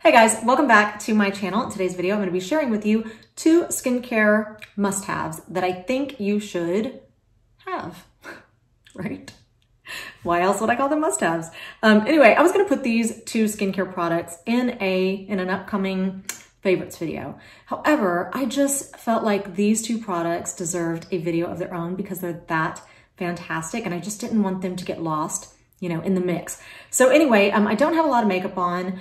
Hey guys, welcome back to my channel. In today's video, I'm going to be sharing with you 2 skincare must-haves that I think you should have, right? Why else would I call them must-haves? Anyway, I was going to put these 2 skincare products in an upcoming favorites video. However, I just felt like these 2 products deserved a video of their own because they're that fantastic, and I just didn't want them to get lost, you know, in the mix. So anyway, I don't have a lot of makeup on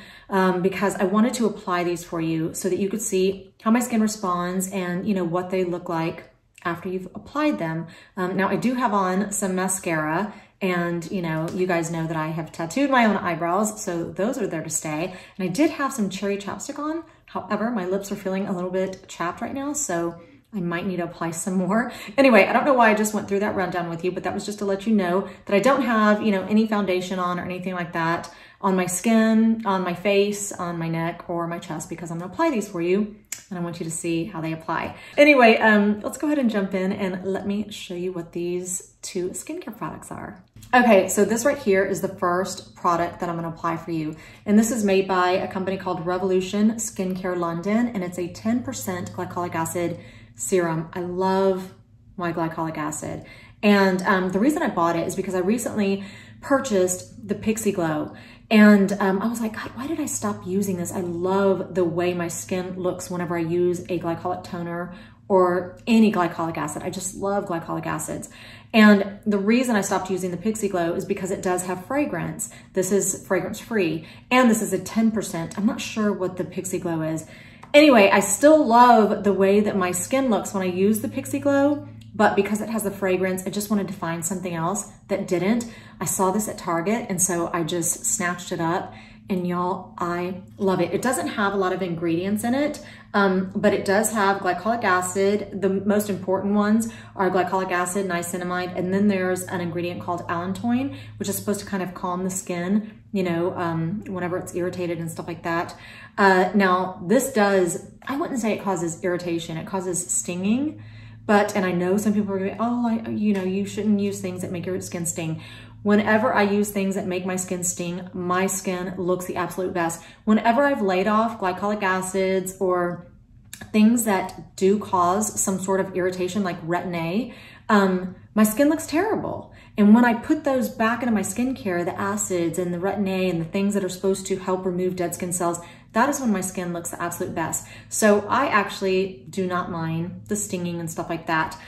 because I wanted to apply these for you so that you could see how my skin responds and, you know, what they look like after you've applied them. Now I do have on some mascara, and, you know, you guys know that I have tattooed my own eyebrows, so those are there to stay. And I did have some cherry chapstick on. However, my lips are feeling a little bit chapped right now, so I might need to apply some more. Anyway, I don't know why I just went through that rundown with you, but that was just to let you know that I don't have, you know, any foundation on or anything like that on my skin, on my face, on my neck, or my chest, because I'm gonna apply these for you and I want you to see how they apply. Anyway, let's go ahead and jump in and let me show you what these 2 skincare products are. Okay, so this right here is the first product that I'm gonna apply for you. And this is made by a company called Revolution Skincare London, and it's a 10% glycolic acid serum. I love my glycolic acid. And the reason I bought it is because I recently purchased the Pixie Glow. And I was like, God, why did I stop using this? I love the way my skin looks whenever I use a glycolic toner or any glycolic acid. I just love glycolic acids. And the reason I stopped using the Pixie Glow is because it does have fragrance. This is fragrance free, and this is a 10%. I'm not sure what the Pixie Glow is. Anyway, I still love the way that my skin looks when I use the Pixie Glow, but because it has the fragrance, I just wanted to find something else that didn't. I saw this at Target, and so I just snatched it up, and y'all, I love it. It doesn't have a lot of ingredients in it, but it does have glycolic acid. The most important ones are glycolic acid, niacinamide, and then there's an ingredient called allantoin, which is supposed to kind of calm the skin, you know, whenever it's irritated and stuff like that. Now, this does, I wouldn't say it causes irritation, it causes stinging. But, and I know some people are going to be, oh, you know, you shouldn't use things that make your skin sting. Whenever I use things that make my skin sting, my skin looks the absolute best. Whenever I've laid off glycolic acids or things that do cause some sort of irritation like retin-A, my skin looks terrible. And when I put those back into my skincare, the acids and the retin-A and the things that are supposed to help remove dead skin cells, that is when my skin looks the absolute best. So I actually do not mind the stinging and stuff like that.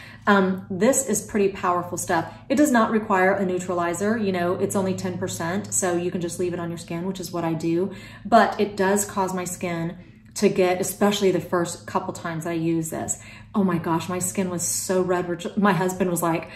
This is pretty powerful stuff. It does not require a neutralizer. You know, it's only 10%, so you can just leave it on your skin, which is what I do. But it does cause my skin to get, especially the first couple times that I use this. Oh my gosh, my skin was so red. My husband was like,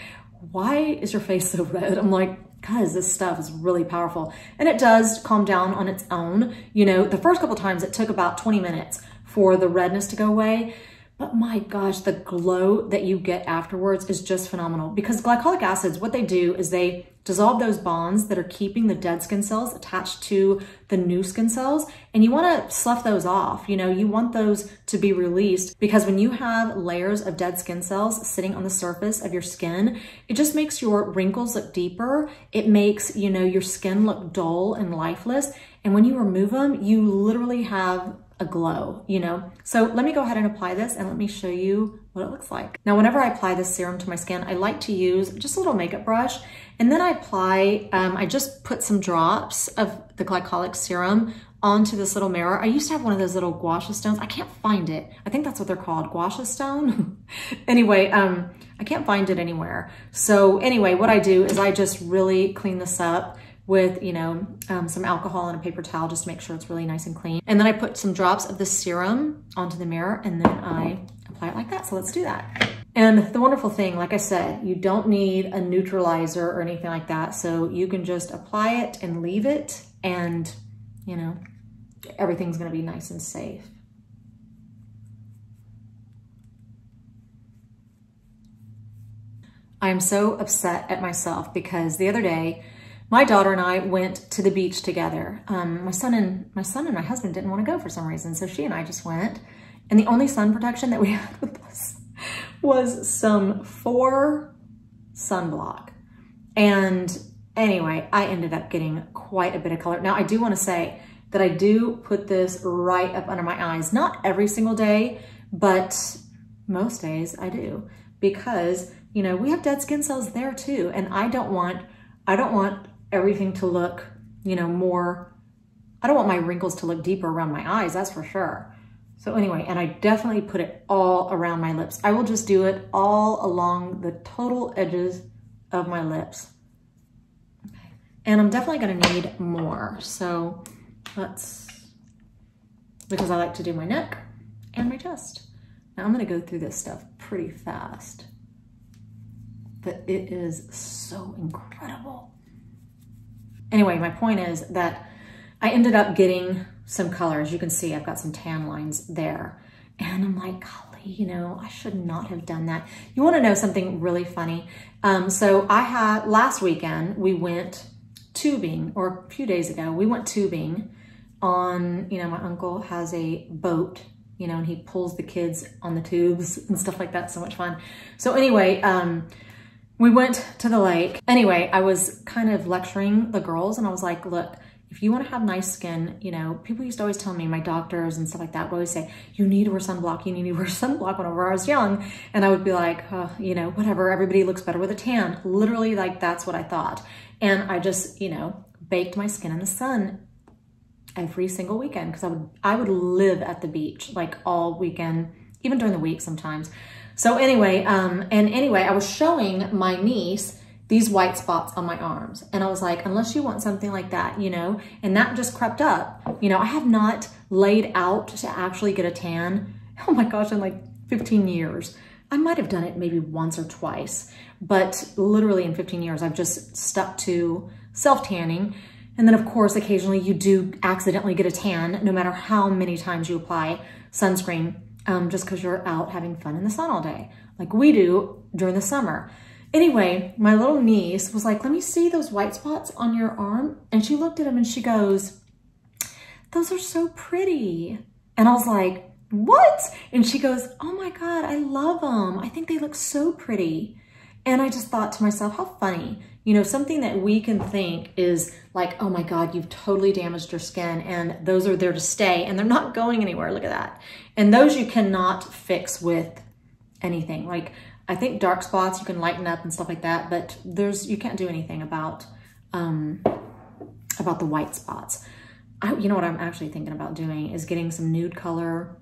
why is your face so red? I'm like, because this stuff is really powerful. And it does calm down on its own. You know, the first couple times it took about 20 minutes for the redness to go away. But my gosh, the glow that you get afterwards is just phenomenal, because glycolic acids, what they do is they dissolve those bonds that are keeping the dead skin cells attached to the new skin cells. And you want to slough those off. You know, you want those to be released, because when you have layers of dead skin cells sitting on the surface of your skin, it just makes your wrinkles look deeper. It makes, you know, your skin look dull and lifeless. And when you remove them, you literally have a glow, you know? So let me go ahead and apply this and let me show you what it looks like. Now, whenever I apply this serum to my skin, I like to use just a little makeup brush, and then I apply, I just put some drops of the glycolic serum onto this little mirror. I used to have one of those little gua sha stones. I can't find it. I think that's what they're called, gua sha stone. Anyway, I can't find it anywhere. So anyway, what I do is I just really clean this up with, you know, some alcohol and a paper towel just to make sure it's really nice and clean. And then I put some drops of the serum onto the mirror, and then I apply it like that. So let's do that. And the wonderful thing, like I said, you don't need a neutralizer or anything like that. So you can just apply it and leave it, and, you know, everything's gonna be nice and safe. I am so upset at myself because the other day, my daughter and I went to the beach together. My son and my husband didn't want to go for some reason, so she and I just went. And the only sun protection that we had with us was some 4 sunblock. And anyway, I ended up getting quite a bit of color. Now, I do want to say that I do put this right up under my eyes. Not every single day, but most days I do, because, you know, we have dead skin cells there too. And I don't want everything to look, you know, I don't want my wrinkles to look deeper around my eyes, that's for sure. So anyway, and I definitely put it all around my lips. I will just do it all along the total edges of my lips. Okay. And I'm definitely gonna need more. So because I like to do my neck and my chest. Now I'm gonna go through this stuff pretty fast, but it is so incredible. Anyway, my point is that I ended up getting some color. As you can see, I've got some tan lines there. And I'm like, golly, you know, I should not have done that. You wanna know something really funny? So last weekend, we went tubing, or a few days ago, we went tubing on, you know, my uncle has a boat, you know, and he pulls the kids on the tubes and stuff like that. So much fun. So anyway, we went to the lake. Anyway, I was kind of lecturing the girls and I was like, look, if you want to have nice skin, you know, people used to always tell me, my doctors and stuff like that would always say, you need to wear sunblock, you need to wear sunblock whenever I was young. And I would be like, oh, you know, whatever, everybody looks better with a tan. Literally, like, that's what I thought. And I just, you know, baked my skin in the sun every single weekend, because I would live at the beach like all weekend, even during the week sometimes. So anyway, I was showing my niece these white spots on my arms. And I was like, unless you want something like that, you know, and that just crept up. You know, I have not laid out to actually get a tan, oh my gosh, in like 15 years. I might have done it maybe once or twice, but literally in 15 years, I've just stuck to self-tanning. And then of course, occasionally you do accidentally get a tan, no matter how many times you apply sunscreen, just because you're out having fun in the sun all day, like we do during the summer. Anyway, my little niece was like, let me see those white spots on your arm. And she looked at them and she goes, those are so pretty. And I was like, what? And she goes, oh my God, I love them. I think they look so pretty. And I just thought to myself, how funny. You know, something that we can think is like, oh my God, you've totally damaged your skin and those are there to stay and they're not going anywhere. Look at that. And those you cannot fix with anything. Like, I think dark spots you can lighten up and stuff like that, but you can't do anything about the white spots. You know what I'm actually thinking about doing is getting some nude color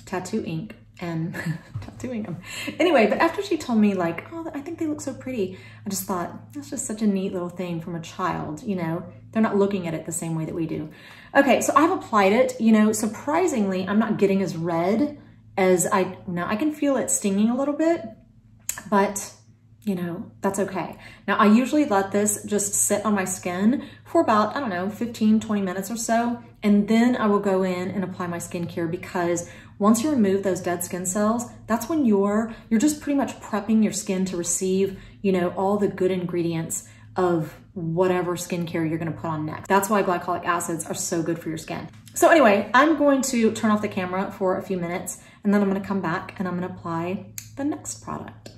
tattoo ink and tattooing them. Anyway, but after she told me like, oh, I think they look so pretty, I just thought, that's just such a neat little thing from a child, you know? They're not looking at it the same way that we do. Okay, so I've applied it, you know, surprisingly, I'm not getting as red as I can feel it stinging a little bit, but you know, that's okay. Now I usually let this just sit on my skin for about, I don't know, 15, 20 minutes or so. And then I will go in and apply my skincare, because once you remove those dead skin cells, that's when you're just pretty much prepping your skin to receive, you know, all the good ingredients of whatever skincare you're gonna put on next. That's why glycolic acids are so good for your skin. So anyway, I'm going to turn off the camera for a few minutes and then I'm gonna come back and I'm gonna apply the next product.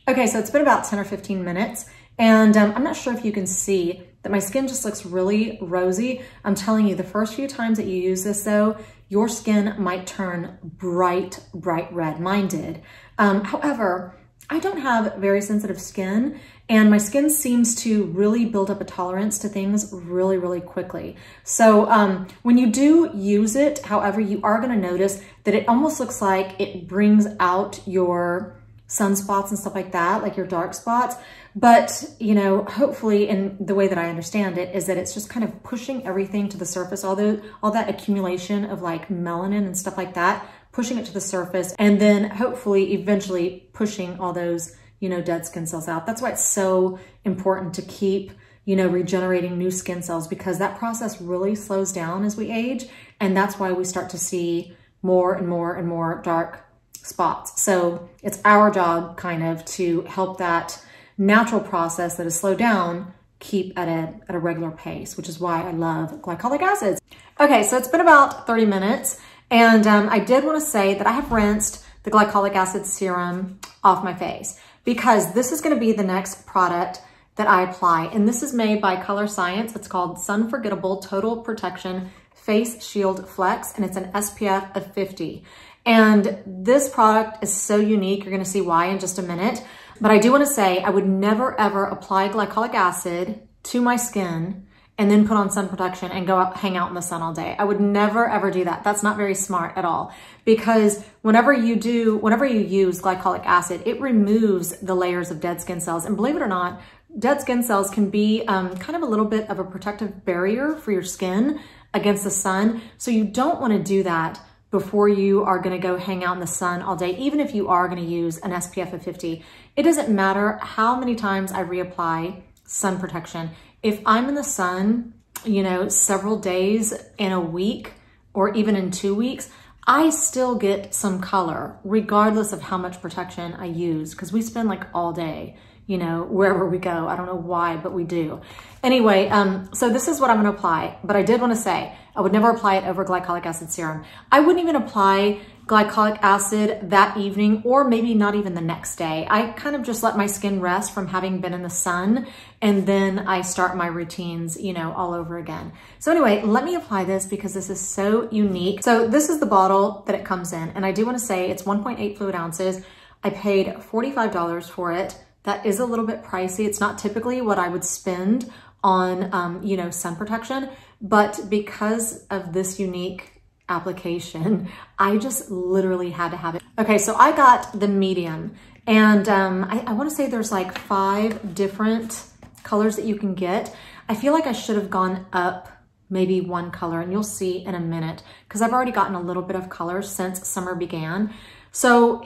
Okay, so it's been about 10 or 15 minutes and I'm not sure if you can see that my skin just looks really rosy. I'm telling you, the first few times that you use this though, your skin might turn bright red. Mine did. However, I don't have very sensitive skin and my skin seems to really build up a tolerance to things really quickly. So when you do use it, however, you are gonna notice that it almost looks like it brings out your sunspots and stuff like that, like your dark spots. But, you know, hopefully, and the way that I understand it is that it's just kind of pushing everything to the surface, all that accumulation of like melanin and stuff like that, pushing it to the surface, and then hopefully eventually pushing all those, you know, dead skin cells out. That's why it's so important to keep, you know, regenerating new skin cells, because that process really slows down as we age. And that's why we start to see more and more dark spots. So it's our job kind of to help that natural process that is slowed down keep at a regular pace, which is why I love glycolic acids. Okay, so it's been about 30 minutes and I did want to say that I have rinsed the glycolic acid serum off my face because this is going to be the next product that I apply. And this is made by Colorescience. It's called Sunforgettable Total Protection Face Shield Flex, and it's an SPF of 50. And this product is so unique. You're gonna see why in just a minute. But I do wanna say I would never ever apply glycolic acid to my skin and then put on sun protection and go out, hang out in the sun all day. I would never ever do that. That's not very smart at all, because whenever you use glycolic acid, it removes the layers of dead skin cells. And believe it or not, dead skin cells can be kind of a little bit of a protective barrier for your skin against the sun. So you don't want to do that before you are going to go hang out in the sun all day, even if you are going to use an SPF of 50. It doesn't matter how many times I reapply sun protection. If I'm in the sun, you know, several days in a week or even in 2 weeks, I still get some color regardless of how much protection I use, because we spend like all day, you know, wherever we go. I don't know why, but we do. Anyway, so this is what I'm gonna apply, but I did wanna say, I would never apply it over glycolic acid serum. I wouldn't even apply glycolic acid that evening, or maybe not even the next day. I kind of just let my skin rest from having been in the sun, and then I start my routines, you know, all over again. So anyway, let me apply this because this is so unique. So this is the bottle that it comes in, and I do wanna say it's 1.8 fluid ounces. I paid $45 for it. That is a little bit pricey. It's not typically what I would spend on, you know, sun protection, but because of this unique application, I just literally had to have it. Okay, so I got the medium, and I wanna say there's like 5 different colors that you can get. I feel like I should have gone up maybe 1 color, and you'll see in a minute, because I've already gotten a little bit of color since summer began. So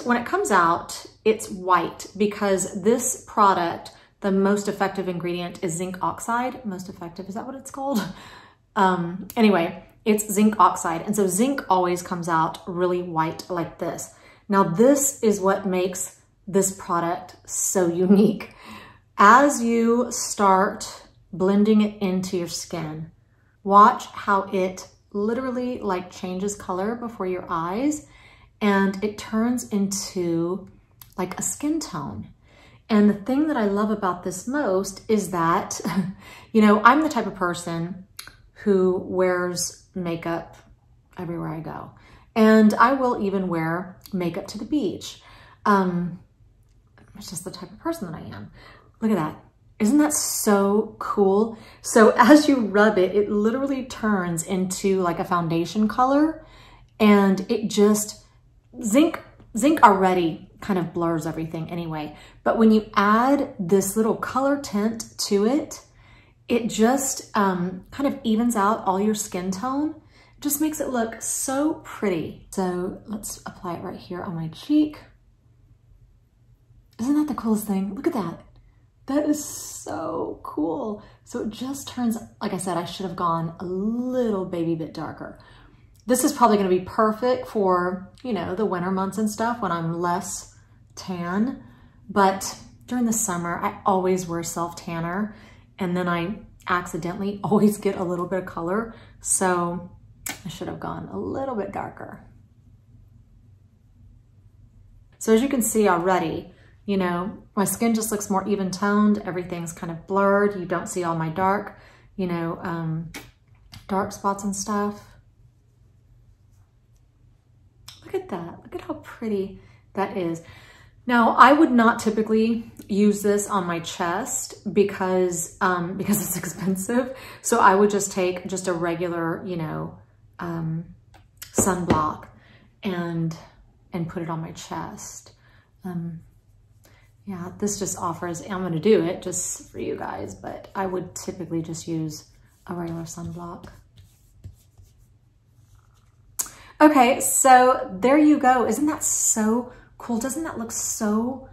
when it comes out, it's white, because this product, the most effective ingredient is zinc oxide. Most effective, is that what it's called? Anyway, it's zinc oxide. And so zinc always comes out really white like this. Now this is what makes this product so unique. As you start blending it into your skin, watch how it literally like changes color before your eyes, and it turns into like a skin tone. And the thing that I love about this most is that, you know, I'm the type of person who wears makeup everywhere I go. And I will even wear makeup to the beach. It's just the type of person that I am. Look at that. Isn't that so cool? So as you rub it, it literally turns into like a foundation color, and it just, zinc already kind of blurs everything anyway. But when you add this little color tint to it, it just kind of evens out all your skin tone. It just makes it look so pretty. So let's apply it right here on my cheek. Isn't that the coolest thing? Look at that. That is so cool. So it just turns, like I said, I should have gone a little baby bit darker. This is probably gonna be perfect for, you know, the winter months and stuff when I'm less tan. But during the summer, I always wear self-tanner, and then I accidentally always get a little bit of color. So I should have gone a little bit darker. So as you can see already, you know, my skin just looks more even toned. Everything's kind of blurred. You don't see all my dark, you know, dark spots and stuff. Look at that. Look at how pretty that is. Now, I would not typically use this on my chest because it's expensive. So I would just take just a regular, you know, sunblock and put it on my chest. Yeah, this just offers, I'm gonna do it just for you guys, but I would typically just use a regular sunblock. Okay, so there you go. Isn't that so cool? Doesn't that look so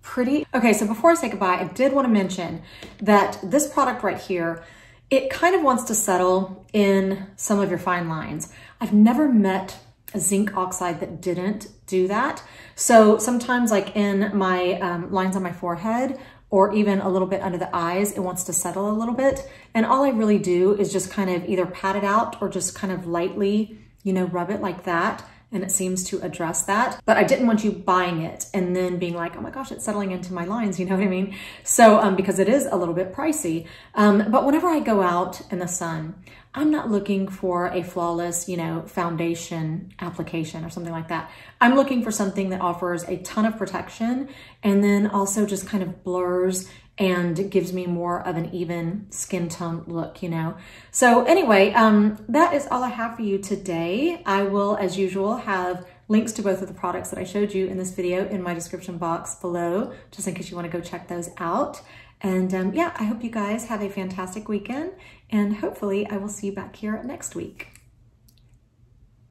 pretty? Okay, so before I say goodbye, I did want to mention that this product right here, it kind of wants to settle in some of your fine lines. I've never met a zinc oxide that didn't do that. So sometimes like in my lines on my forehead, or even a little bit under the eyes, it wants to settle a little bit. And all I really do is just kind of either pat it out or just kind of lightly, you know, rub it like that. and it seems to address that. But I didn't want you buying it and then being like, oh my gosh, it's settling into my lines, you know what I mean? So, because it is a little bit pricey. But whenever I go out in the sun, I'm not looking for a flawless, you know, foundation application or something like that. I'm looking for something that offers a ton of protection and then also just kind of blurs and gives me more of an even skin tone look, you know? So anyway, that is all I have for you today. I will, as usual, have links to both of the products that I showed you in this video in my description box below, just in case you want to go check those out. And yeah, I hope you guys have a fantastic weekend, and hopefully I will see you back here next week.